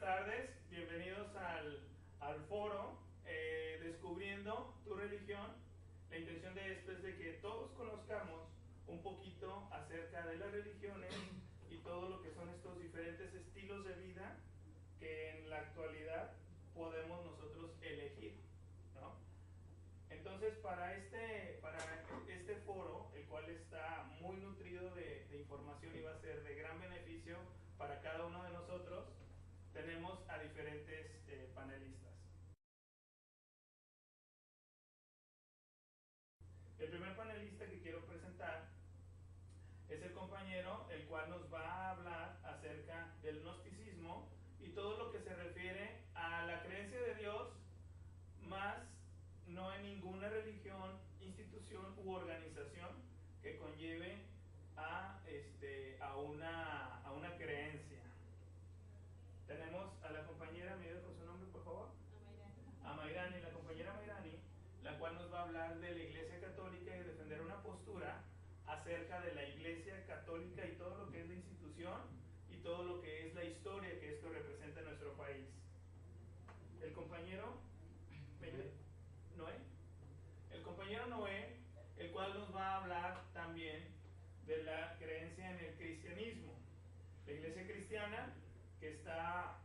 tardes, bienvenidos al foro Descubriendo tu religión. La intención de esto es de que todos conozcamos un poquito acerca de las religiones y todo lo que son estos diferentes estilos de vida que en la actualidad podemos nosotros elegir, ¿no? Entonces, para este foro, el cual está muy nutrido de información y va a ser de gran beneficio para cada uno de nosotros, tenemos a diferentes panelistas. El primer panelista que quiero presentar es el compañero, el cual nos va a hablar acerca del gnosticismo y todo lo que se refiere a la creencia de Dios, más no en ninguna religión, institución u organización que conlleve a una creencia. Tenemos a la compañera, ¿me ayuda con su nombre, por favor? A Mayrani, la compañera Mayrani, la cual nos va a hablar de la Iglesia Católica y defender una postura acerca de la Iglesia Católica y todo lo que es la institución y todo lo que es la historia que esto representa en nuestro país. El compañero Noé, el compañero Noé, el cual nos va a hablar también de la creencia en el cristianismo, la Iglesia cristiana que está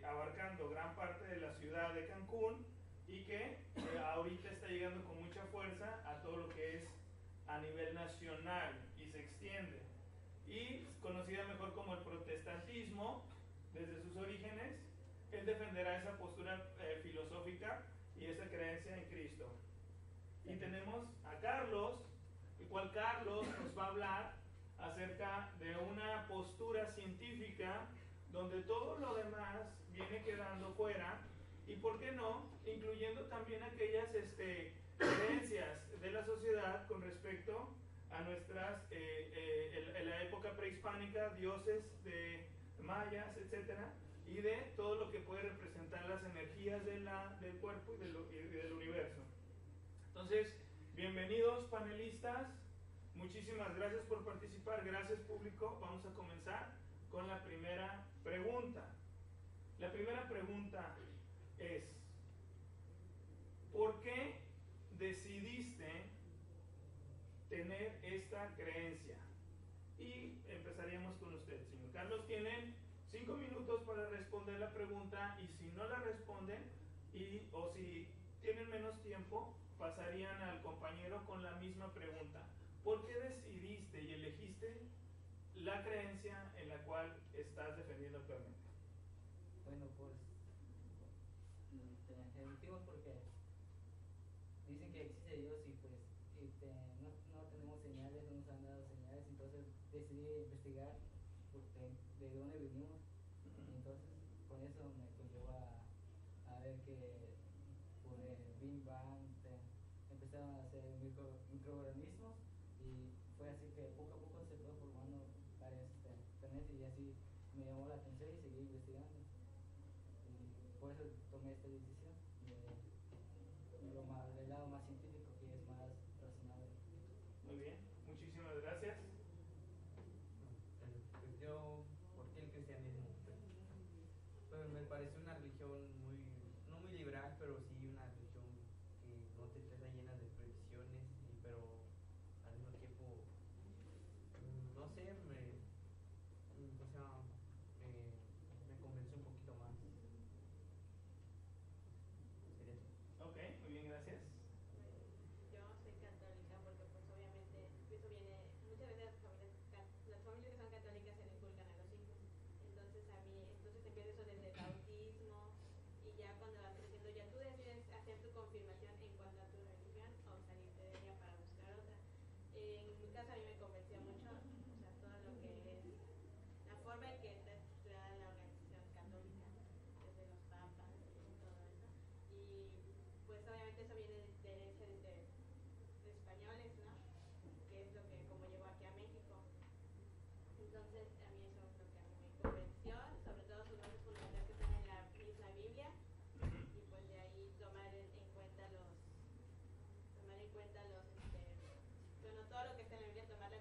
abarcando gran parte de la ciudad de Cancún y que ahorita está llegando con mucha fuerza a todo lo que es a nivel nacional y se extiende, y conocida mejor como el protestantismo. Desde sus orígenes él defenderá esa postura filosófica y esa creencia en Cristo. Y tenemos a Carlos, el cual Carlos nos va a hablar acerca de una postura científica donde todo lo demás viene quedando fuera, y por qué no, incluyendo también aquellas creencias de la sociedad con respecto a nuestras, en la época prehispánica, dioses de mayas, etcétera, y de todo lo que puede representar las energías del cuerpo y del universo. Entonces, bienvenidos panelistas, muchísimas gracias por participar, gracias público. Vamos a comenzar con la primera pregunta. La primera pregunta es: ¿por qué decidiste tener esta creencia? Y empezaríamos con usted, señor Carlos. Tienen 5 minutos para responder la pregunta, y si no la responden o si tienen menos tiempo, pasarían al compañero con la misma pregunta. ¿Por qué decidiste y elegiste la creencia en la cual estás defendiendo actualmente? Bueno, pues elegimos porque dicen que existe Dios y pues no tenemos señales, no nos han dado señales, entonces decidí investigar de dónde venimos. Entonces con eso me conllevó a ver que por el Big Bang empezaron a hacer microorganismos, y fue así que poco a poco se fue formando varios planetas, y así me llamó la atención y seguí investigando, y por eso tomé esta decisión del lado más científico, que es más razonable. Muy bien, muchísimas gracias. Pues yo, ¿por qué el cristianismo? Pues me parece una religión no muy liberal, pero sí una religión que no te está llena de prohibiciones, pero al mismo tiempo, no sé, me convenció un poquito más. Sería eso. Ok, muy bien, gracias. Yo soy católica porque pues obviamente eso viene, muchas veces las familias que son católicas se le inculcan a los hijos. Entonces empieza eso desde el bautismo, y ya cuando vas creciendo ya tú decides hacer tu confirmación en cuanto a tu religión o salirte de ella para buscar otra. En mi caso a mí me convenció mucho, o sea, todo lo que es la forma en que está estructurada la organización católica, desde los papas y todo eso. Y pues obviamente eso viene de herencia de españoles, ¿no? Que es lo que como llegó aquí a México. Entonces a mí eso es lo que a mí me convenció, sobre todo sus bases fundamentales que están en la misma Biblia, y pues de ahí tomar en cuenta bueno, todo lo que está en la Biblia, tomar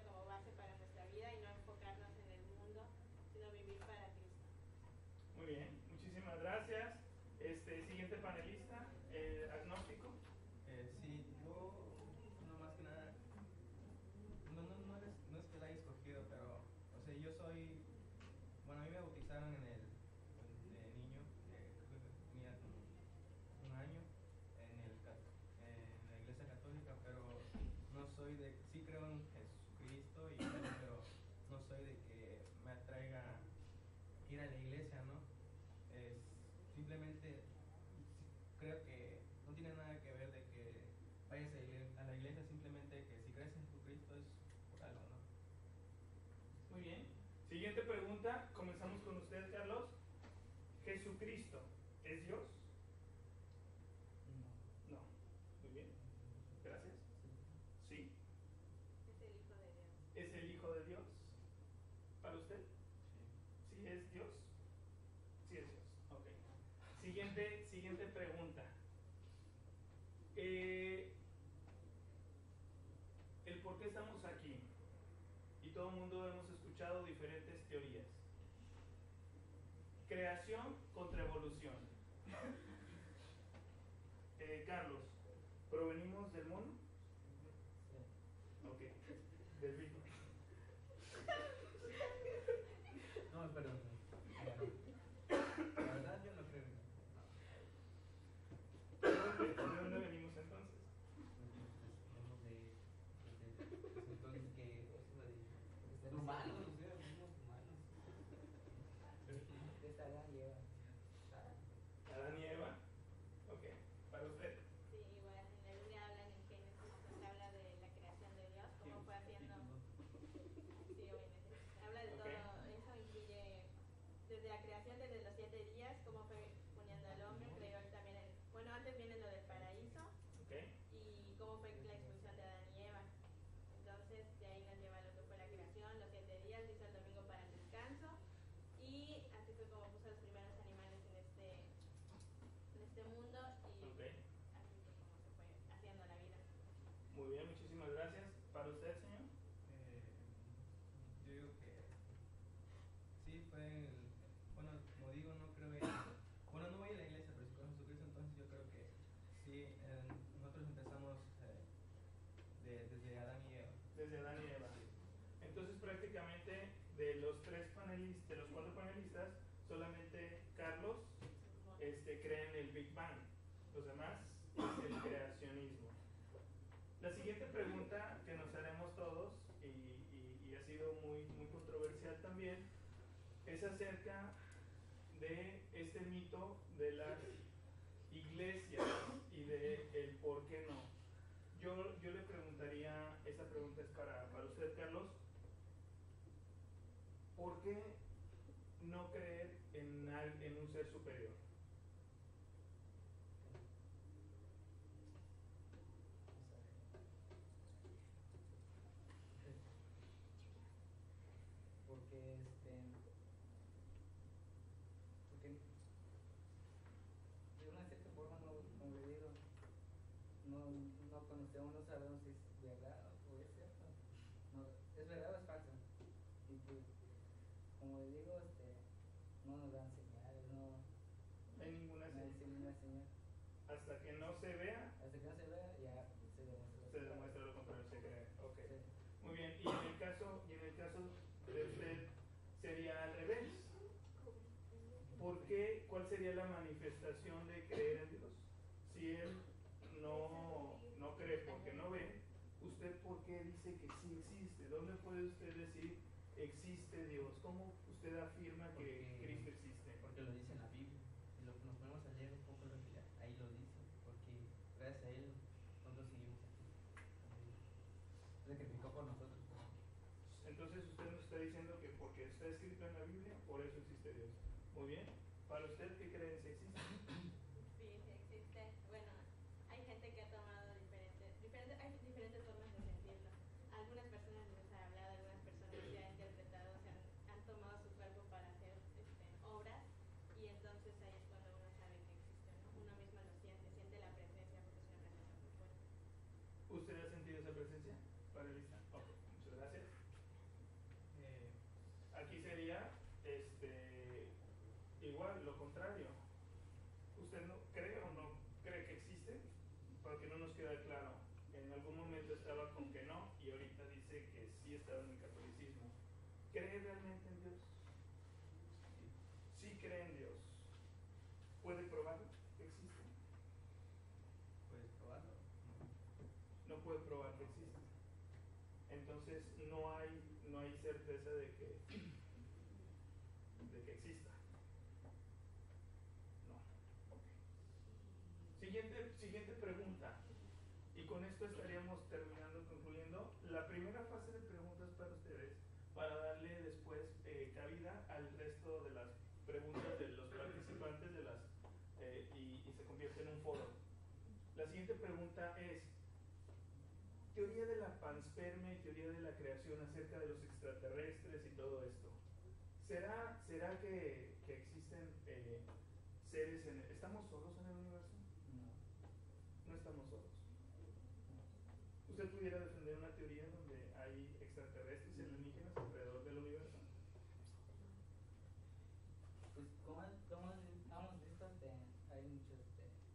es simplemente, creo que no tiene nada que ver de que vayas a la iglesia, simplemente que si crees en Jesucristo es por algo, ¿no? Muy bien. Siguiente pregunta, comenzamos con usted, Carlos. ¿Jesucristo es Dios? No. No. Muy bien. Gracias. Sí. Es el Hijo de Dios. ¿Es el Hijo de Dios? ¿Para usted? Sí. ¿Sí es Dios? Sí es Dios. Ok. Siguiente pregunta. El por qué estamos aquí. Y todo el mundo hemos escuchado diferentes teorías. Creación contra evolución. Carlos, ¿provenimos del mono? Sí. Ok. Del Big Bang. No, perdón. La verdad yo no creo en eso. ¿De dónde venimos entonces? Venimos de entonces que humanos, o sea, somos humanos. De esta Adán y Eva. Adán y Eva. Ok. ¿Para usted? Sí, igual en la Biblia hablan en Génesis, pues habla de la creación de Dios, cómo fue haciendo. Sí, obviamente. Habla de Ok. todo, eso incluye desde la creación, desde los 7 días, cómo fue poniendo al hombre, creó él también bueno, antes viene lo del paraíso Ok. y cómo fue la expulsión de Adán y Eva. Entonces, de ahí nos lleva a lo que fue la creación, los 7 días, hizo el domingo para el descanso y así fue como puso los primeros animales en este mundo y Ok. así fue como se fue haciendo la vida. Muy bien, muchísimas gracias. ¿Para usted, señor? Yo digo que sí fue bueno, como digo, no creo bueno, no voy a la iglesia, pero sí con Jesucristo, entonces yo creo que sí, nosotros empezamos desde Adán y Eva. Desde Adán y Eva. Entonces, prácticamente de los 4 panelistas, solamente Carlos cree en el Big Bang. Los demás es el creacionismo. La siguiente pregunta que nos haremos todos, y ha sido muy controversial también, es acerca de este mito de las iglesias y de el por qué no. Yo le preguntaría, esta pregunta es para usted, Carlos, ¿por qué no creer en un ser superior? Porque porque de una cierta forma no, como le digo, no conocemos, no sabemos si es verdad o es cierto. No, es verdad o es falso. Y pues, como le digo, no nos dan señales, no No hay ninguna hay señal. ninguna señal. Hasta que no se vea, Hasta que no se vea, ya se demuestra lo contrario, se cree. Ok. Sí. Muy bien, y en el caso de usted sería al revés. ¿Por qué? ¿Cuál sería la manifestación de creer en Dios? Si él no cree porque no ve, ¿usted por qué dice que sí existe? ¿Dónde puede usted decir existe Dios? ¿Cómo usted afirma que Cristo existe? Porque lo dice en la Biblia. Si nos ponemos a leer un poco la Biblia, ahí lo dice. Porque gracias a Él nosotros seguimos aquí. Sacrificó por nosotros. Entonces usted nos está diciendo que porque está escrito en la Biblia, por eso existe Dios. Muy bien. ¿Para usted qué creencia existe? Sí, sí existe. Bueno, hay gente que ha tomado hay diferentes formas de sentirlo. Algunas personas les ha hablado, algunas personas se han interpretado, han tomado su cuerpo para hacer obras y entonces ahí es cuando uno sabe que existe, ¿no? Uno mismo lo siente la presencia porque es una presencia muy fuerte. ¿Usted ha sentido esa presencia? ¿Panelista? Ok, muchas gracias. Aquí sería igual, lo contrario. ¿Usted no cree o no cree que existe? Porque no nos queda claro. En algún momento estaba con que no y ahorita dice que sí estaba en el catolicismo. ¿Cree realmente en Dios? Sí cree en Dios. ¿Puede probarlo que existe? ¿Puedes probarlo? No puede probar que existe. Entonces no hay certeza de que exista. esto estaríamos terminando, concluyendo la primera fase de preguntas para ustedes, para darle después cabida al resto de las preguntas de los participantes y se convierte en un foro. La siguiente pregunta es: teoría de la panspermia y teoría de la creación acerca de los extraterrestres y todo esto. ¿Será que existen seres en ¿Estamos solos en el universo? No. No estamos solos. ¿Usted pudiera defender una teoría donde hay extraterrestres y alienígenas alrededor del universo? Pues como hemos visto, hay muchos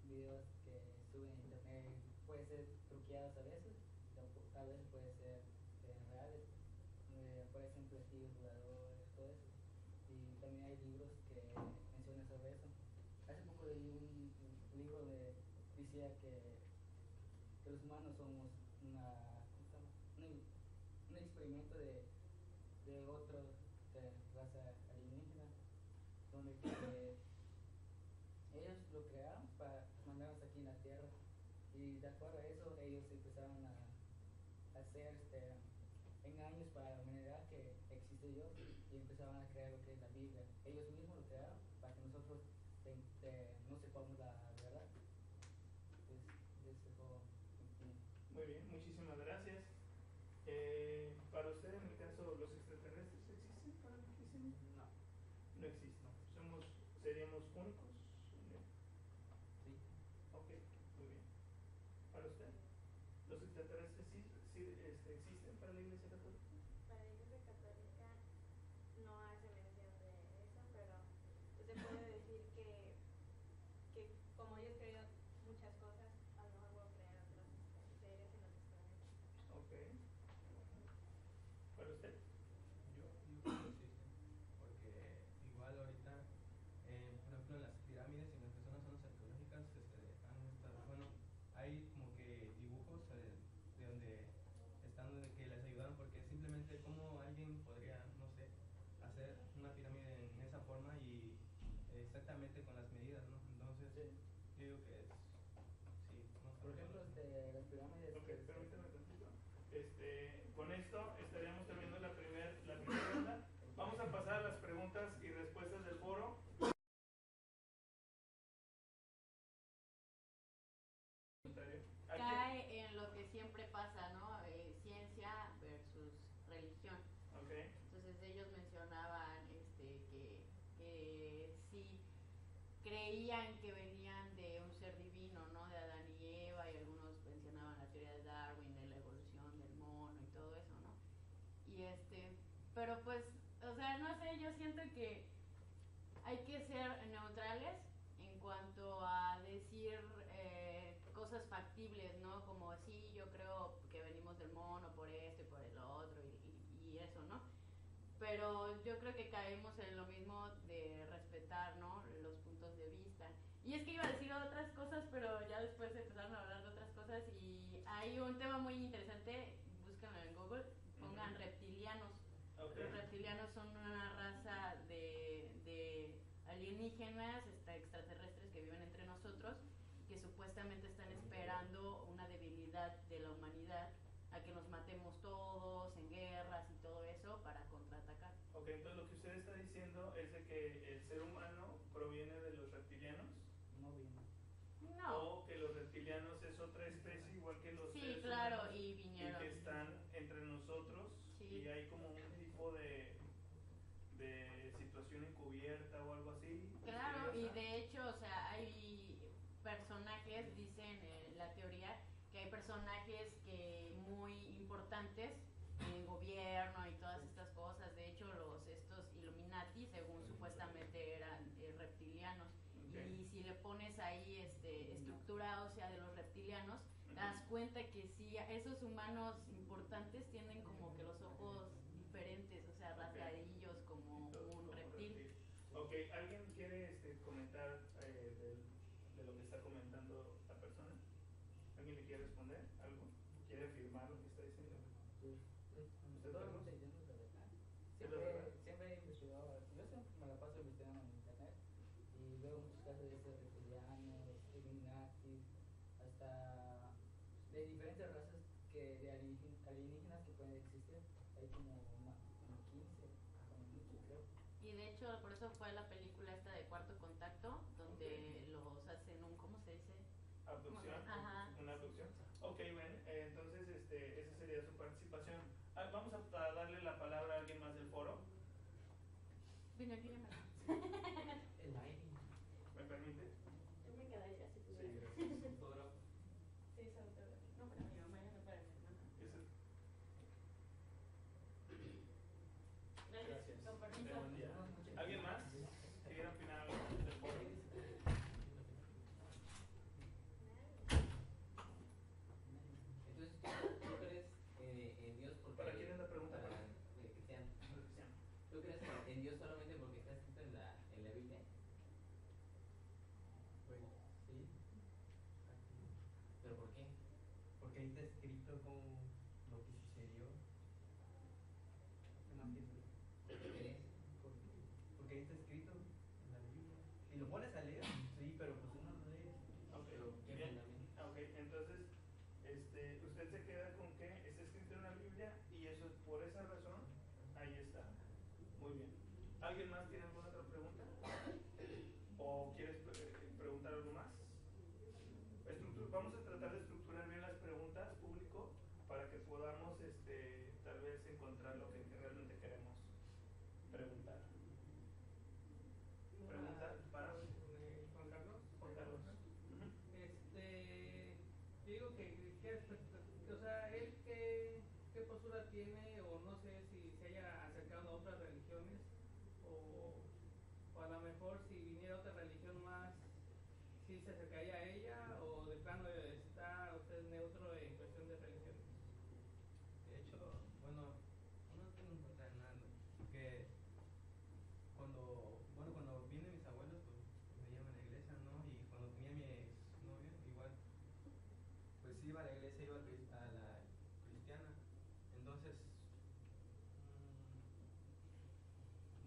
videos que suben en internet, puede ser truqueados a veces, a veces puede ser reales, aparecen platillos voladores, todo eso. Y también hay libros que mencionan sobre eso. Hace poco leí un libro donde decía que los humanos somos un experimento de otra raza alienígena, donde ellos lo crearon para mandarnos aquí en la Tierra, y de acuerdo a eso ellos empezaron a hacer engaños para la humanidad que existe Dios, y empezaron a crear lo que es la Biblia. Ellos mismos lo crearon para que nosotros no sepamos la verdad. Pues ese fue mi opinión. Muy bien, muchísimas gracias. Para usted, en el caso, ¿los extraterrestres existen para el cristianismo? No. No existen. ¿Seríamos únicos? Sí. Ok, muy bien. ¿Para usted? ¿Los extraterrestres sí existen para la Iglesia Católica? Para la Iglesia Católica no hace mención de eso, pero se puede decir que como ellos crearon muchas cosas, a lo mejor puedo crear otros seres en otros planetas. Ok. ¿Para usted? Yo digo que no existen, porque igual ahorita, por ejemplo, en las pirámides y en las zonas arqueológicas, bueno, hay como que dibujos de donde donde que les ayudaron, porque simplemente como alguien podría, no sé, hacer una pirámide en esa forma y exactamente con las medidas, ¿no? Entonces, yo digo que sí, no sé. Por ejemplo, las pirámides. Ok, permítame tantito. Con esto estaríamos terminando la primera ronda. Vamos a pasar a las preguntas y respuestas del foro. Cae en lo que siempre pasa, ¿no? Ciencia versus religión. Okay. Entonces ellos mencionaban que sí creían que venían de un ser divino, ¿no? De Adán y Eva, y algunos mencionaban la teoría de Darwin, de la evolución del mono y todo eso, ¿no? Y pero pues, o sea, no sé, yo siento que hay que ser neutrales en cuanto a decir cosas factibles, ¿no? Como sí, yo creo que venimos del mono por esto y por el otro y eso, ¿no? Pero yo creo que caemos en lo mismo de respetar, ¿no? Los puntos de vista. Y es que iba a decir otras cosas, pero ya después empezaron a hablar de otras cosas, y hay un tema muy interesante, búsquenlo en Google, pongan reptilianos. Okay. Los reptilianos son una raza de alienígenas, extraterrestres que viven entre nosotros, que supuestamente están esperando una debilidad de la humanidad, a que nos matemos todos en guerras y todo eso para contraatacar. Ok, entonces lo que usted está diciendo es de que el ser humano proviene de los reptilianos. No vino. No. O que los reptilianos es otra especie igual que los Sí, seres claro, humanos, y vinieron. y que están entre nosotros, sí. Y hay como un tipo de situación encubierta o algo así. Claro, y de hecho, o sea, hay personajes, dicen la teoría, que hay personajes que muy importantes en gobierno y todas estas cosas. De hecho, estos Illuminati, según supuestamente eran reptilianos. Okay. Y si le pones ahí estructura ósea de los reptilianos, te das cuenta que sí, esos humanos importantes tienen como que los ojos diferentes, o sea, rasgadillos como un reptil. Ok, ¿alguien quiere comentar de lo que está comentando la persona? ¿Alguien le quiere responder algo? ¿Quiere afirmar lo que está diciendo? ¿Usted todo lo que está diciendo es verdad? Siempre he investigado, yo siempre me la paso investigando en internet y veo muchos casos de estos reptilianos, Illuminati, hasta de diferentes razas de alienígenas que pueden existir. Hay como 15, como mucho, creo. Y de hecho, por eso fue la película esta de Cuarto Contacto, donde los hacen un, ¿cómo se dice? Abducción. Ajá. Una abducción. Ok, bueno, entonces esa sería su participación. Vamos a darle la palabra a alguien más del foro. Vino aquí, llámala. El aire. ¿Me permite? Yo me quedaría si Sí, pudiera. gracias. Fotógrafo. Sí, es autógrafo. No, para mi mamá, ya no para mi hermana. Gracias. Con permiso. De buen día. ¿Alguien más? ¿Quieren opinar algo del foro? Entonces, ¿tú crees en Dios porque... ¿Para quién es la pregunta? Para Cristiano. Cristiano. ¿Tú crees en Dios solamente porque está escrito en la Biblia? Pues sí. ¿Pero por qué? Porque ahí está escrito como lo que sucedió. ¿Qué más piensas? ¿Qué crees? Porque ahí está escrito en la Biblia. Si lo pones a leer, sí, pero pues uno lo lee. Ok, ¿Pero qué bien. fundamento? Ok, entonces usted se queda con que está escrito en la Biblia y eso es por esa razón. Ahí está. Muy bien. ¿Alguien más tiene alguna otra pregunta? ¿O quieres preguntar algo más? Vamos a tratar de estructurar bien las preguntas, público, para que podamos tal vez encontrar lo que realmente queremos preguntar. ¿Pregunta para Juan Carlos. Juan Carlos? Ujú. Yo digo o sea, él qué postura tiene, o no sé si se haya acercado a otras religiones, o a lo mejor si viniera otra religión más, si se acercaría a ella, o de plano está usted neutro en cuestión de religiones. De hecho, bueno, no tengo en contra de nada, ¿no? Porque cuando vienen mis abuelos, pues me llevan a la iglesia, ¿no? Y cuando tenía mi exnovia, igual, pues iba a la iglesia, iba a la cristiana. Entonces,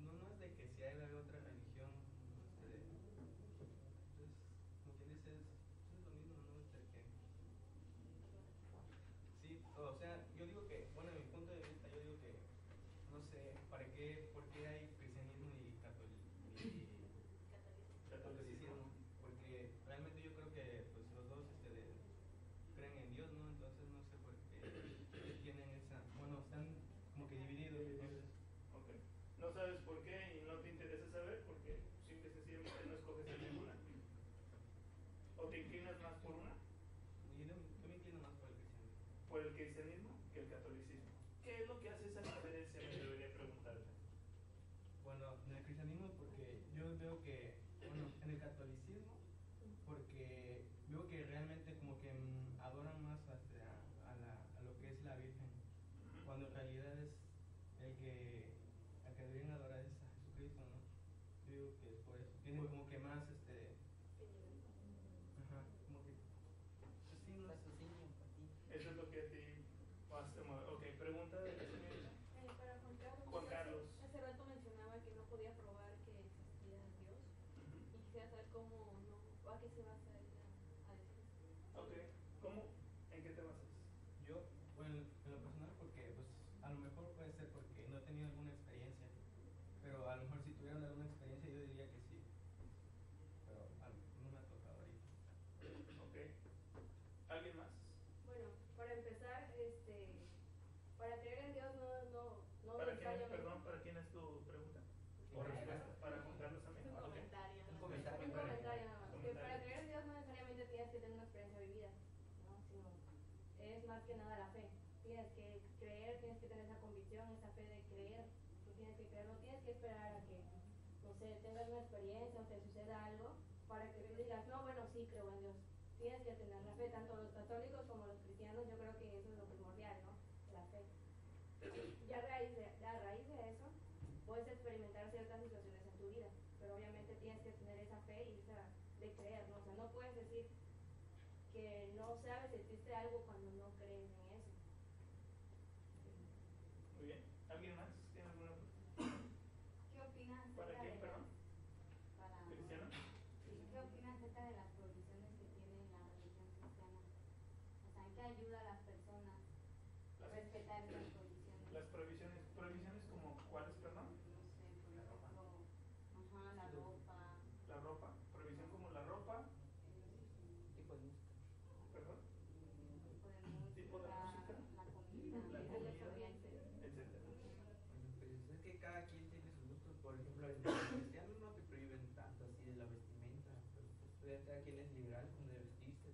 no es de que si hay otra religión, pues, como quien dice, es lo mismo, ¿no? Que sí, o sea, yo digo que, bueno, en mi punto de vista, yo digo que, no sé, ¿por qué hay cristianismo y catolicismo? Porque realmente yo creo que pues los dos creen en Dios, ¿no? Entonces no sé por qué tienen están como que divididos. Entonces, Ok. No sabes por qué y no te interesa saber porque simple y sencillamente no escoges a ninguna. ¿O te inclinas más por una? yo me inclino más por el cristianismo. Por el cristianismo que el catolicismo. ¿Qué es lo que hace esa diferencia? Me debería preguntarle. Bueno, en el cristianismo porque yo veo que, bueno, en el catolicismo porque veo que realmente como que adoran más a lo que es la Virgen, cuando en realidad es al que deberían adorar es a Jesucristo, ¿no? Yo digo que es por eso. Tienen como que más, ajá, como que, pues sí, no sé. Raciocinio, empatía. Eso es lo que a ti más te mueve. Ok, pregunta de la señorita. Para Juan Carlos. Juan Carlos. Hace rato mencionaba que no podía probar que existía Dios. Y quisiera saber cómo no, o a qué se basa ella a decir eso. Ok, ¿cómo? ¿En qué te basas? Yo, bueno, en lo personal porque pues a lo mejor puede ser porque no he tenido alguna experiencia, pero a lo mejor si tuviera alguna experiencia yo diría que sí, pero no me ha tocado ahorita. Ok. ¿Alguien más? Bueno, para empezar, para creer en Dios no ¿Para quién, necesariamente. perdón, para quién es tu pregunta? ¿O respuesta? ¿Para Juan Carlos también? Un Ok. comentario. Un comentario. Un comentario nada más. Que Comentario. para creer en Dios no necesariamente tienes que tener una experiencia vivida, ¿no? Sino es más que nada la fe. Tienes que creer, tienes que tener esa convicción, esa fe de creer. Tú tienes que creer, no tienes que esperar a que, no sé, tengas una experiencia o te suceda algo para que tú digas, no, bueno, sí creo en Dios. Tienes que tener la fe, tanto los católicos como los cristianos, yo creo que eso es lo primordial, ¿no? La fe. Ya a raíz de eso, puedes experimentar ciertas situaciones en tu vida, pero obviamente tienes que tener esa fe y esa de creer, ¿no? O sea, no puedes decir que no sabes si existe algo cuando no crees en eso. Muy bien. ¿Alguien más tiene alguna ¿Qué opinas ¿Para acerca quién, de perdón? para ¿Cristiano? sí, ¿qué opinas acerca de las prohibiciones que tiene la religión cristiana? O sea, ¿en qué ayuda a las personas Las- respetar esas prohibiciones. Las prohibiciones como cuáles, perdón. No sé, por ejemplo, ajá, la ropa, La ropa, prohibición como la ropa, Tipo de música. perdón, tipo de música, la comida, la el comida, desobediente. etcétera. Bueno, pues es que cada quien tiene sus gustos. Por ejemplo, en el cristiano no te prohíben tanto así de la vestimenta, pero pues cada quien es liberal como de vestirse.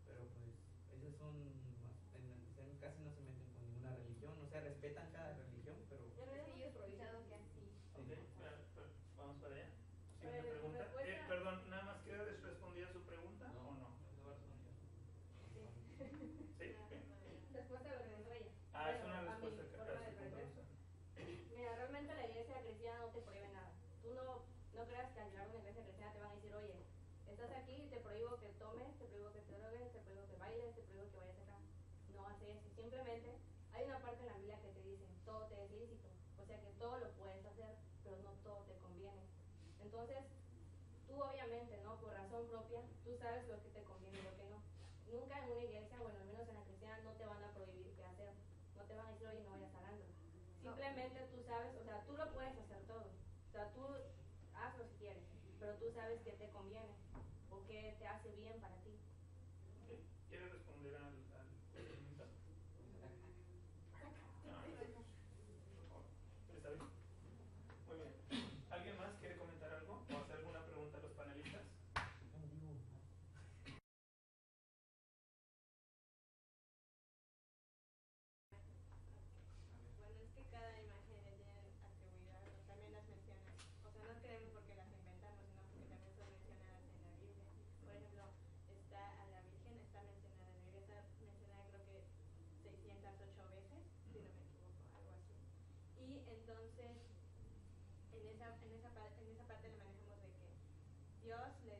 Pero pues esas son en el cristiano casi no se meten con ninguna religión, o sea, respetan cada religión, pero En realidad yo he escuchado que así. Ok, vamos para allá. Pero Siguiente tu pregunta. respuesta- Perdón, nada más queda respondida su pregunta o no. ¿Sí? Respuesta a lo que me ella. Ah, es una Bueno, a mi respuesta que forma de hace parecer. Mira, realmente la iglesia cristiana no te prohíbe nada. Tú no creas que al llegar a una iglesia cristiana te van a decir, oye, estás aquí y te prohíbo que tomes, te prohíbo que te drogues, te prohíbo que bailes, te prohíbo que vayas acá. No hace eso. Simplemente hay una parte en la Biblia que te dice, todo te es lícito. O sea que todo lo puedes hacer, pero no todo te conviene. Entonces, tú obviamente, ¿no? Por razón propia, tú sabes lo que te conviene y lo que no. Nunca en una iglesia, bueno, al menos en la cristiana, no te van a prohibir qué hacer. No te van a decir, oye, no vayas al antro. Simplemente tú sabes, o sea, tú lo puedes hacer todo. O sea, tú hazlo si quieres, pero tú sabes qué te conviene o qué te hace bien para ti. Ok, ¿quiere responder al pregunta? ¿Está bien? Muy bien. ¿Alguien más quiere comentar algo o hacer alguna pregunta a los panelistas? Bueno, es que cada imagen le tienen atribuidas, o también las mencionan. O sea, no creemos porque las inventamos, sino porque también son mencionadas en la Biblia. Por ejemplo, está a la Virgen, está mencionada en la Biblia, está mencionada creo que 608 veces, si no me equivoco, algo así. Y entonces, en esa parte le manejamos de que Dios le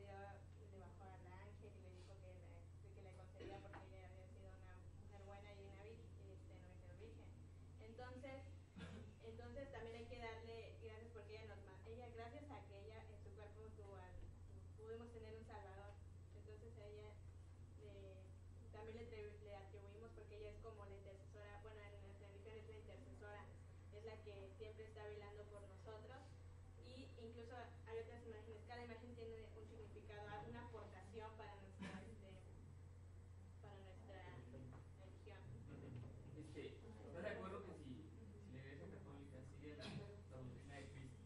bajó al ángel y le dijo que le concedía porque ella había sido una mujer buena y una virgen, no había sido virgen. Entonces también hay que darle gracias porque gracias a que ella en su cuerpo pudimos tener un salvador. Entonces a ella también le atribuimos porque ella es como la intercesora, bueno, en nuestra religión es la intercesora, es la que siempre está velando por nosotros. Y incluso hay otras imágenes, cada imagen tiene un significado, una aportación para nuestra religión. ¿Estás de acuerdo que si la Iglesia Católica sigue la doctrina de Cristo,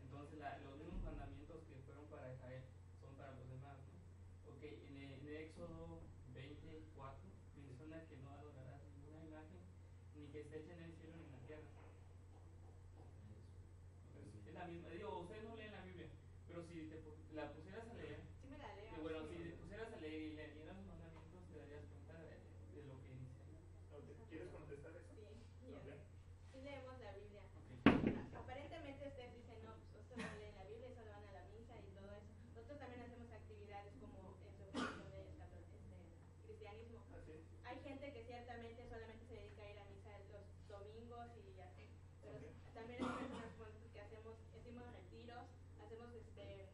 entonces los mismos mandamientos que fueron para Israel son para los demás, ¿no? Ok, en el Éxodo 24 menciona que no adorarás ninguna imagen, ni que esté hecha en el cielo ni en la tierra. Es la misma, digo, ustedes no leen la Biblia, pero si la pusieras a leer, Sí me la leo. bueno, si te pusieras a leer y leyeras los mandamientos, te darías cuenta de lo que dice. ¿Quieres contestar eso? Sí, Ok. sí leemos la Biblia. Okay. Aparentemente ustedes dicen, no, pues ustedes no leen la Biblia y solo van a la misa y todo eso. Nosotros también hacemos actividades como en su religión de cristianismo. Así es. Hay gente que ciertamente solamente se dedica a ir a misa los domingos y así, pero Ok. también hay personas que hacemos retiros, hacemos diferentes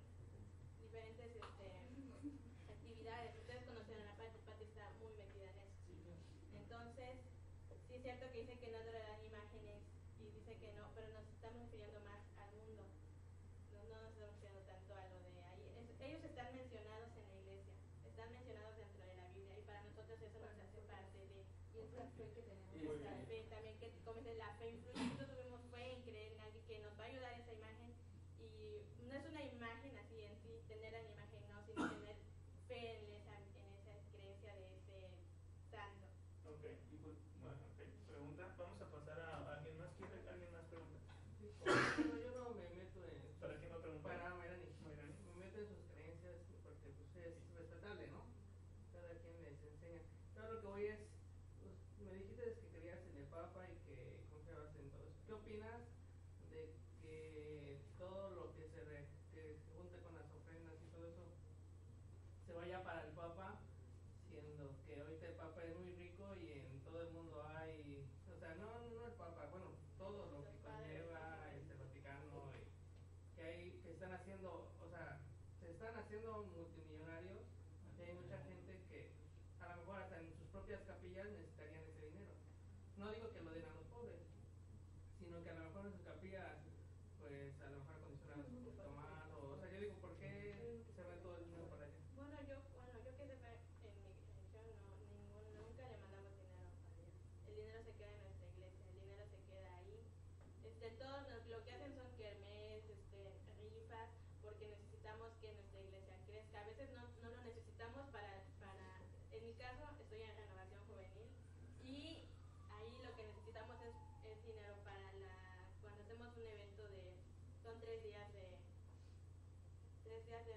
actividades. Ustedes conocen a la Pati está muy metida en eso. Entonces, sí es cierto que dice que no adorarán imágenes y dice que no, pero nos estamos refiriendo más al mundo. No nos estamos refiriendo tanto a lo de ahí. Ellos están mencionados en la iglesia, están mencionados dentro de la Biblia y para nosotros eso nos hace parte de. Y es la fe que tenemos. Nuestra fe también, que como dice, la fe influye. Nosotros tuvimos fe en creer en alguien que nos va a ayudar esa imagen y no es una imagen así en sí, tener la imagen no, sino tener fe en esa creencia de ese santo. Ok, bueno, ok. Pregunta, vamos a pasar a alguien más. ¿Quiere alguien más pregunta? Bueno, yo no me meto en... ¿Para quién va a preguntar? Para Mayrani. Mayrani. Me meto en sus creencias porque pues es respetable, ¿no? Cada quien les enseña. Pero lo que voy es, pues, me dijiste que creías en el Papa y que confiabas en todo eso. ¿Qué opinas de que todo lo que que se junte con las ofrendas y todo eso se vaya para el Papa, siendo que ahorita el Papa es muy rico y en todo el mundo hay, o sea, no el Papa, bueno, todo lo que conlleva el Vaticano, que están haciendo, o sea, se están haciendo multimillonarios y hay mucha gente que a lo mejor hasta en sus propias capillas necesitarían ese dinero. No digo que lo den a los pobres, sino que a lo mejor en sus capillas, pues a lo mejor acondicionadas un poquito más, o sea, yo digo, ¿por qué se va todo el dinero para allá? Bueno, yo que sepa, en mi religión nunca le mandamos dinero para allá. El dinero se queda en nuestra iglesia, el dinero se queda ahí. Lo que hacen son kermés, rifas, porque necesitamos que nuestra iglesia crezca. A veces no lo necesitamos en mi caso, estoy en renovación juvenil y ahí lo que necesitamos es dinero para cuando hacemos un evento son 3 días de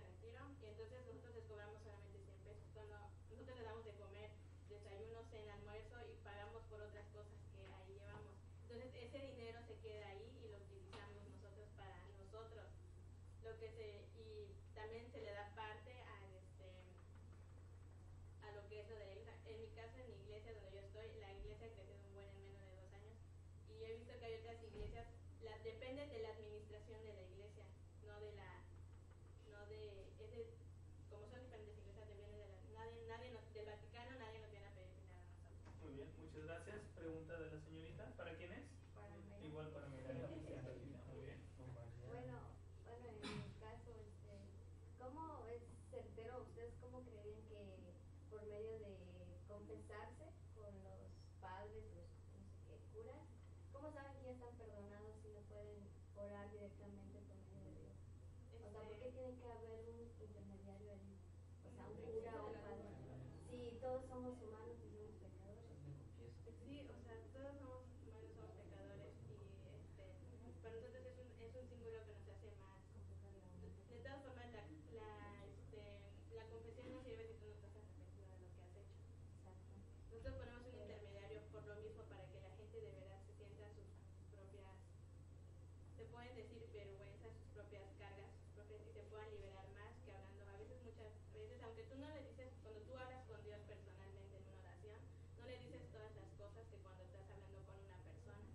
retiro, y entonces nosotros les cobramos solamente 100 pesos. Cuando nosotros les damos de comer, desayuno, cena, almuerzo y pagamos por otras cosas que ahí llevamos. Entonces ese dinero se queda ahí y lo utilizamos nosotros para nosotros. Y también se le da parte a lo que es lo de la iglesia. En mi caso, en mi iglesia donde yo estoy, la iglesia ha crecido en menos de 2 años, y he visto que hay otras iglesias, depende de la administración de la iglesia, como son diferentes iglesias, depende del Vaticano, nadie nos viene a pedir dinero a nosotros. Muy bien, muchas gracias. Pregunta de la señorita, ¿para quién es? Para mí. Igual para mí. Muy bien. Bueno, en mi caso, ¿cómo es certero? ¿Ustedes cómo creerían que por medio de confesarse con los padres, los no sé qué, curas, cómo saben que ya están perdonados si no pueden orar directamente por medio de Dios? O sea, ¿por qué tiene que haber un intermediario ahí? O sea, un cura o un padre. Si todos somos humanos y somos pecadores. Sí, o sea, todos somos humanos, somos pecadores, y para nosotros es un símbolo que nos hace más. De todas formas, la confesión no sirve si tú no estás arrepentido de lo que has hecho. Exacto. Nosotros ponemos un intermediario por lo mismo, para que la gente de verdad se sienta sus propias, se pueden decir vergüenza, sus propias cargas, y se puedan liberar más que hablando. Muchas veces, aunque tú no le dices, cuando tú hablas con Dios personalmente en una oración, no le dices todas las cosas que cuando estás hablando con una persona.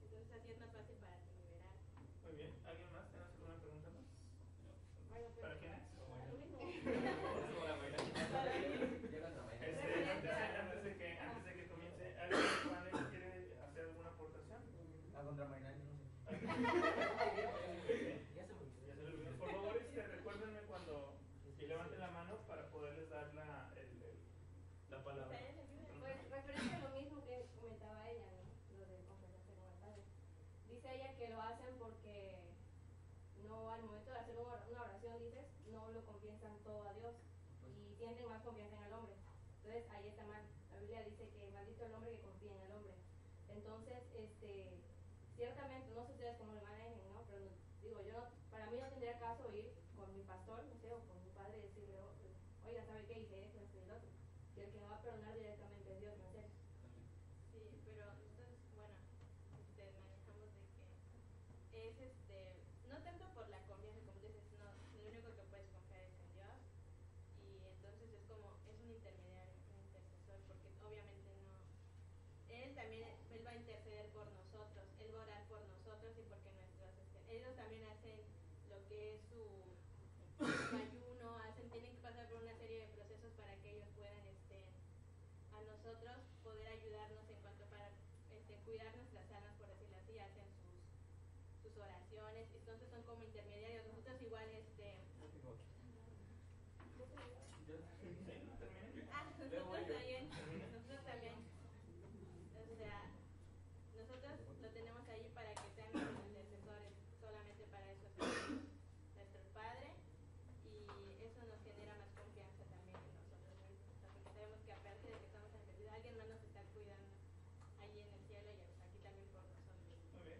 Entonces así es más fácil para ti liberar. Muy bien. ¿Alguien más? ¿Tenemos alguna pregunta más? Bueno, pues, ¿Para quién es? lo mismo. Antes de que comience, ¿alguien del panel quiere hacer alguna aportación? A contra Maynard, no sé. Ya se me olvidó. Por favor, recuérdenme y levanten la mano para poderles dar la palabra. Pues referente a lo mismo que comentaba ella, ¿no? Lo de confesarse con el padre. Dice ella que lo hacen porque no, al momento de hacer una oración, dices, no lo confiesan todo a Dios y sienten más confianza en el hombre. Entonces ahí está mal. La Biblia dice que maldito el hombre que confía en el hombre. Entonces, ciertamente, no sé ustedes cómo lo manejen, ¿no? Pero digo, para mí no tendría caso ir con mi pastor, no sé, o con mi padre y decirle, oiga, ¿sabe qué? Hice esto, esto y lo otro. Y el que me va a perdonar directamente es Dios, no es él. Sí, pero nosotros, bueno, manejamos de que no tanto por la confianza, como dices, no, lo único que puedes confiar es en Dios, y entonces es un intermediario, un intercesor, porque obviamente él va a interceder por nosotros, él va a orar por nosotros, y porque ellos también hacen lo que es su ayuno, tienen que pasar por una serie de procesos para que ellos puedan a nosotros poder ayudarnos en cuanto para cuidar nuestras almas, por decirlo así. Hacen sus oraciones, entonces son como intermediarios. Nosotros igual nosotros también, o sea, nosotros lo tenemos ahí para que sean nuestros intercesores, solamente para eso es nuestro Padre, y eso nos genera más confianza también en nosotros mismos, porque sabemos que aparte de que estamos arrepentidos, alguien más nos está cuidando ahí en el cielo y aquí también por nosotros. Muy bien.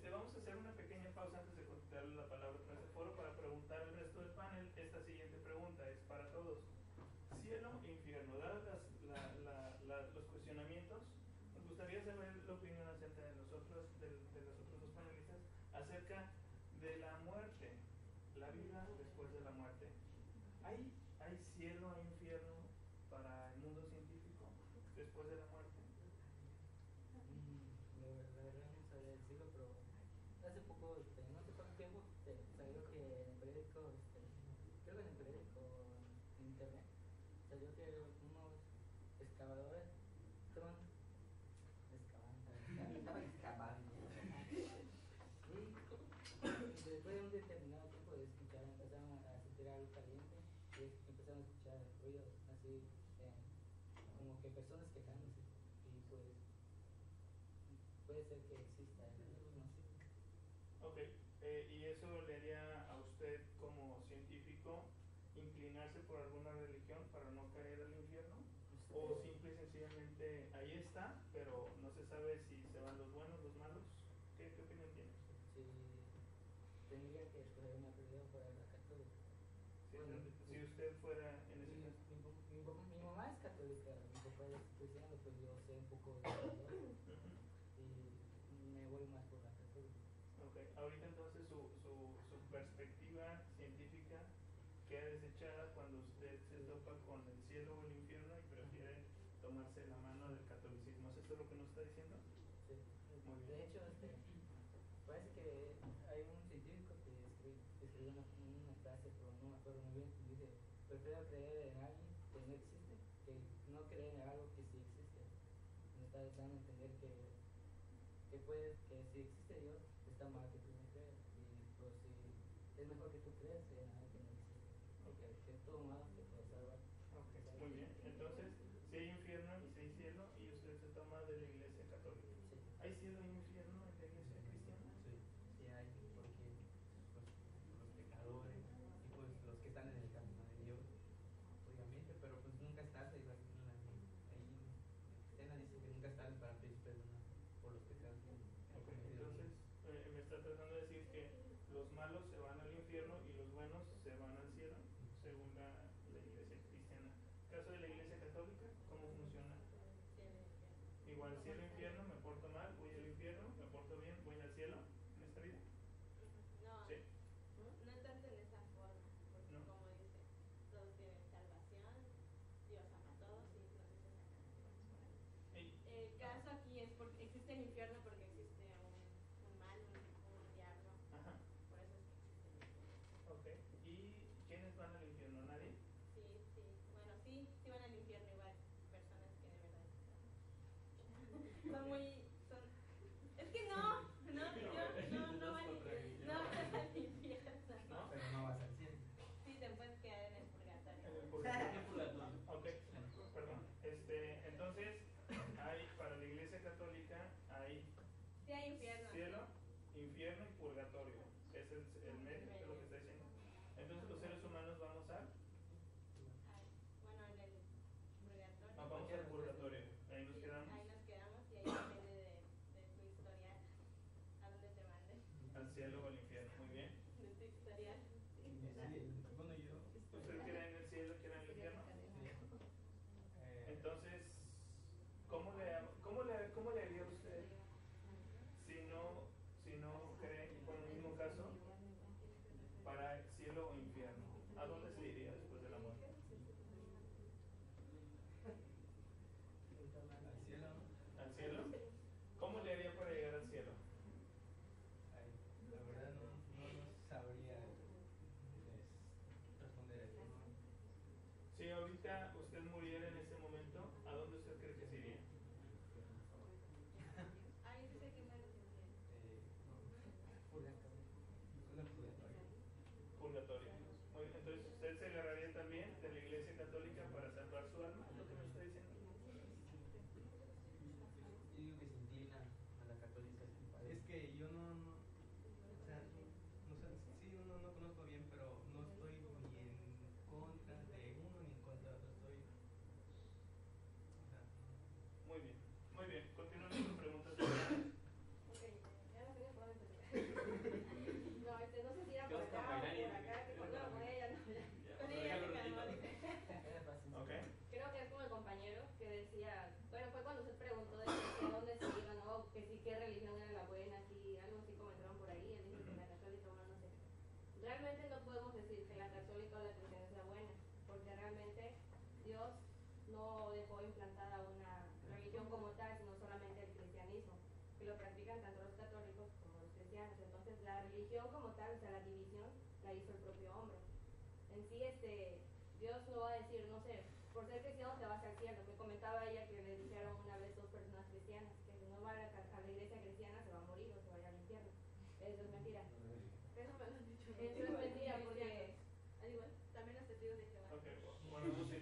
Vamos a hacer una pequeña pausa antes de darle la palabra a este foro para preguntar al resto del panel. Esta siguiente pregunta es para todos. Cielo e infierno. Dadas los cuestionamientos, nos gustaría saber la opinión acerca de los otros dos panelistas acerca de la muerte, la vida después de la muerte. ¿Hay cielo, hay infierno para el mundo científico después de la muerte? La verdad no sabría decirlo, pero hace poco, no sé cuánto tiempo, salió que en el periódico, creo que en el periódico, en internet, salió que unos excavadores decir, como que personas quejándose y pues puede ser que exista, no sé. Ok, ¿y eso le haría a usted como científico inclinarse por alguna religión para no caer al infierno? ¿O simple y sencillamente ahí está, pero no se sabe si se van los buenos, los malos? ¿Qué opinión tiene usted? Si tendría que escoger una religión fuera la católica. Si usted fuera en ese caso. Mi mamá es católica, mi papá es cristiano, pues yo sé un poco de los dos y me voy más por la católica. Ok, ahorita entonces su perspectiva científica queda desechada cuando usted se topa con el cielo o el infierno y prefiere tomarse la mano del catolicismo. ¿Es esto lo que nos está diciendo? Sí. Muy bien. De hecho, parece que hay un científico que escribió una frase, pero no me acuerdo muy bien, que dice, prefiero creer en alguien que no existe que no creer en algo que sí existe. Me está dando a entender que si existe Dios, está mal que tú no creas, y pues si es mejor que tú creas en algo que no existe, porque de todo modo te puede salvar. Ok, muy bien. Entonces, si hay infierno y si hay cielo, y usted se toma de la iglesia católica. Sí. ¿Hay cielo y infierno en la iglesia cristiana? Sí, sí hay, porque pues, los pecadores y pues los que están en el camino de Dios, obviamente, pero pues nunca es tarde, igual ahí en la dice que nunca es tarde para pedir perdón por los pecados que han Ok, cometido. entonces me está tratando de decir que los malos se van al infierno y los buenos se van al cielo, según la iglesia cristiana. Caso de la iglesia católica, ¿cómo funciona? Igual cielo infierno, me porto mal, voy al infierno, me porto bien, voy al cielo en esta vida. No, Sí. no tanto en esa forma, porque No. como dice, todos tienen salvación, Dios ama a todos y no se sacan por ahí. El caso aquí es porque existe el infierno porque existe un mal, un diablo, Ajá. por eso es que existe el infierno. Ok. ¿Y quiénes van al infierno? ¿Nadie? Sí, bueno, sí van al infierno igual, personas que de verdad es que no van al infierno. ¿No? Pero no vas al cielo. Sí, te puedes quedar en el purgatorio. En el purgatorio. Ok, perdón. Entonces, para la iglesia católica hay Sí hay infierno. cielo, infierno y purgatorio. Es el medio, es lo que está diciendo. Entonces los seres humanos vamos a... Bueno, en el purgatorio. Vamos al purgatorio. Ahí nos quedamos. Ahí nos quedamos y ahí depende de tu historial, a dónde te manden. Al cielo o al infierno. Muy bien. De tu historial. Bueno, yo. ¿Usted cree en el cielo, cree en el infierno? Entonces, ¿cómo le haría usted si no cree, con el mismo caso, para cielo o infierno? ¿A dónde se iría después de la muerte? Al cielo. ¿Al cielo? ¿Cómo le haría para llegar al cielo? Ay, la verdad no sabría responder eso. Si ahorita usted muriera en ese momento, ¿a dónde usted cree que se iría? Ahí dice que mueres en cielo. Purgatorio. Purgatorio. Muy bien, entonces usted se agarraría también de la iglesia católica para salvar su alma, ¿es lo que me está diciendo? Yo digo que se inclina a la católica. Es que yo no conozco bien, pero no estoy ni en contra de uno ni en contra de otro. Muy bien, continuamos con preguntas. Generales. Ok, ya no sé por dónde empezar. No, no sé si era por acá o por acá, que cuando con ella, no, ya. Con ella se calmó. Era fácil. Ok. Creo que es como el compañero que decía, bueno, fue cuando usted preguntó de que dónde se iba, ¿no? Que sí, qué religión era la buena, aquí, algo así comentaron por ahí, él dice que la católica, bueno, no sé. Realmente no podemos decir que la católica o la cristiana es la buena, porque realmente Dios no dejó implantada una religión como tal, sino solamente el cristianismo, que lo practican tanto los católicos como los cristianos. Entonces, la religión como tal, o sea, la división, la hizo el propio hombre. En sí, Dios no va a decir, no sé, por ser cristiano te vas al cielo. Me comentaba ella que le dijeron una vez dos personas cristianas que si no va a la iglesia cristiana se va a morir o se va a ir al infierno. Eso es mentira. Eso me lo han dicho. Eso es mentira porque... Al igual, también los testigos de Jehová. Ok, bueno, no, sí,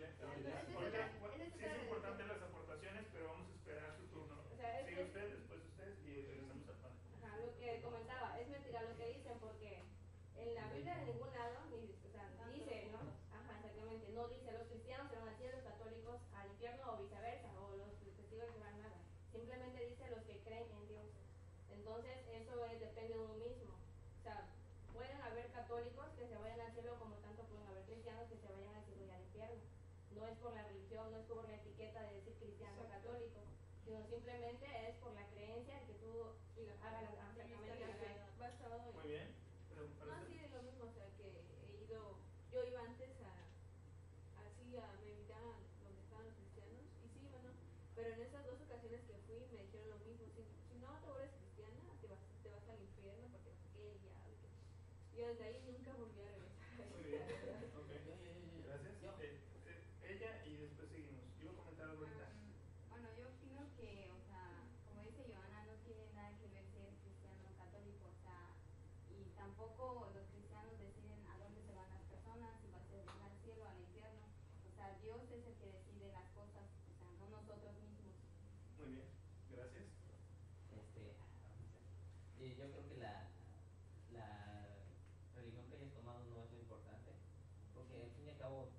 Entonces, depende de uno mismo. O sea, pueden haber católicos que se vayan al cielo, como tanto pueden haber cristianos que se vayan al cielo y al infierno. No es por la religión, no es por la etiqueta de decir cristiano o católico, sino simplemente es por la creencia en que tú hagas la basado en... Muy bien. No, sí, es lo mismo, o sea, que yo iba antes me invitaban a donde estaban los cristianos, y sí, bueno, pero en esas 2 ocasiones que fui me dijeron lo mismo, si no te vuelves cristiana, te vas al infierno, porque no sé qué, el diablo, yo desde ahí nunca volví a regresar. Muy bien. Ok. Gracias. Ella y después seguimos. Iba a comentar algo ahorita. Bueno, yo opino que, o sea, como dice Joana, no tiene nada que ver si eres cristiano o católico, o sea, y tampoco los cristianos deciden a dónde se van las personas, si vas al cielo o al infierno. O sea, Dios es el que decide las cosas, o sea, no nosotros mismos. Muy bien. Gracias. Yo creo que la religión que hayas tomado no es lo importante, porque al fin y al cabo,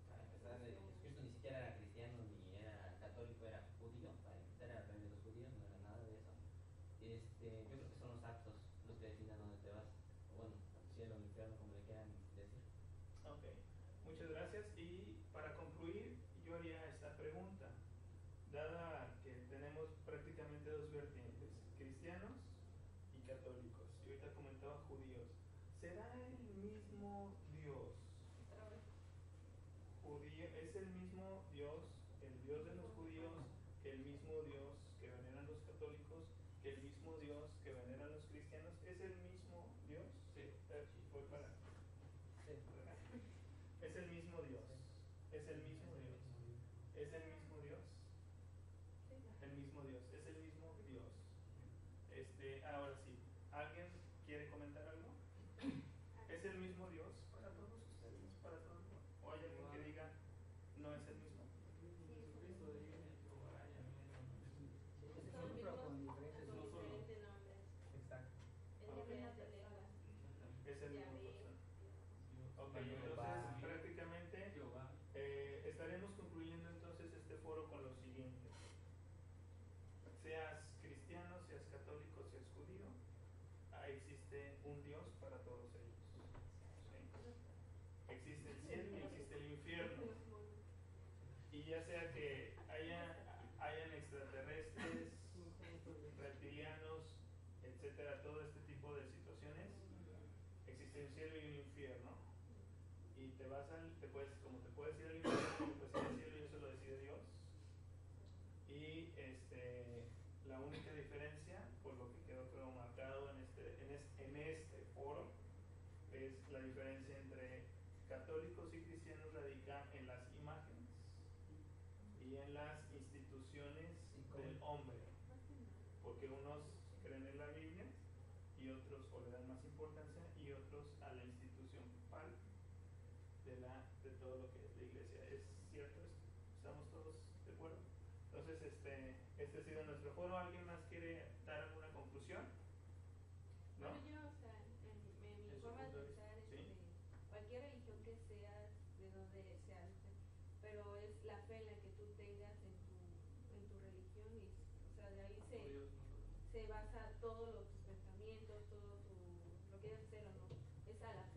para empezar, Jesucristo ni siquiera era cristiano ni era católico, era judío, para empezar era rey de los judíos, no era nada de eso. Yo creo que son los actos los que definen a dónde te vas, o bueno, al cielo o al infierno, como le quieran decir. Ok. Muchas gracias. Y para concluir, yo haría esta pregunta. Dada que tenemos prácticamente 2 vertientes, cristianos y católicos, y ahorita comentaba judíos, ¿será el mismo Dios? ¿Es el mismo Dios, el Dios de los judíos, que el mismo Dios que veneran los católicos, que el mismo Dios que veneran los cristianos? ¿Es el mismo Dios? Sí. Voy para... Sí. Es el mismo Dios. Es el mismo Dios. Es el mismo Dios. El mismo Dios. Es el mismo Dios. Ahora sí. ¿Alguien quiere comentar algo? ¿Es el mismo Dios para todos ustedes? ¿Para todos? ¿O hay alguien que diga no es el mismo? Jesucristo divino Jehová, Sí, pero con diferentes Con no solo. diferentes nombres, Exacto. en diferentes lenguas. Es el mismo Yahvé. persona. Ok, Jehová. entonces prácticamente Jehová. estaremos concluyendo entonces este foro con lo siguiente. Seas cristiano, seas católico, seas judío, existe un Dios para todos ellos. ¿Sí? Existe el cielo y existe el infierno. Y ya sea que hayan extraterrestres, reptilianos, etcétera, todo este tipo de situaciones, existe un cielo y un infierno. Y como te puedes ir al infierno, te puedes ir al cielo y eso lo decide Dios. Y la única diferencia, por lo que quedó creo marcado en este foro, es la diferencia entre católicos y cristianos radica en las imágenes y en las instituciones del hombre, porque unos creen en la Biblia y otros o le dan más importancia y otros a la institución papal de todo lo que es la iglesia. ¿Es cierto esto? ¿Estamos todos de acuerdo? Entonces este ha sido nuestro foro. ¿Alguien más quiere dar alguna conclusión? ¿No? Bueno, yo, o sea, en mi forma de pensar es ¿Sí? cualquier religión que seas, de donde seas, pero es la fe en la que tú tengas en tu religión, y o sea, de ahí se basa todos tus pensamientos, todo lo que quieras hacer o no, es a la fe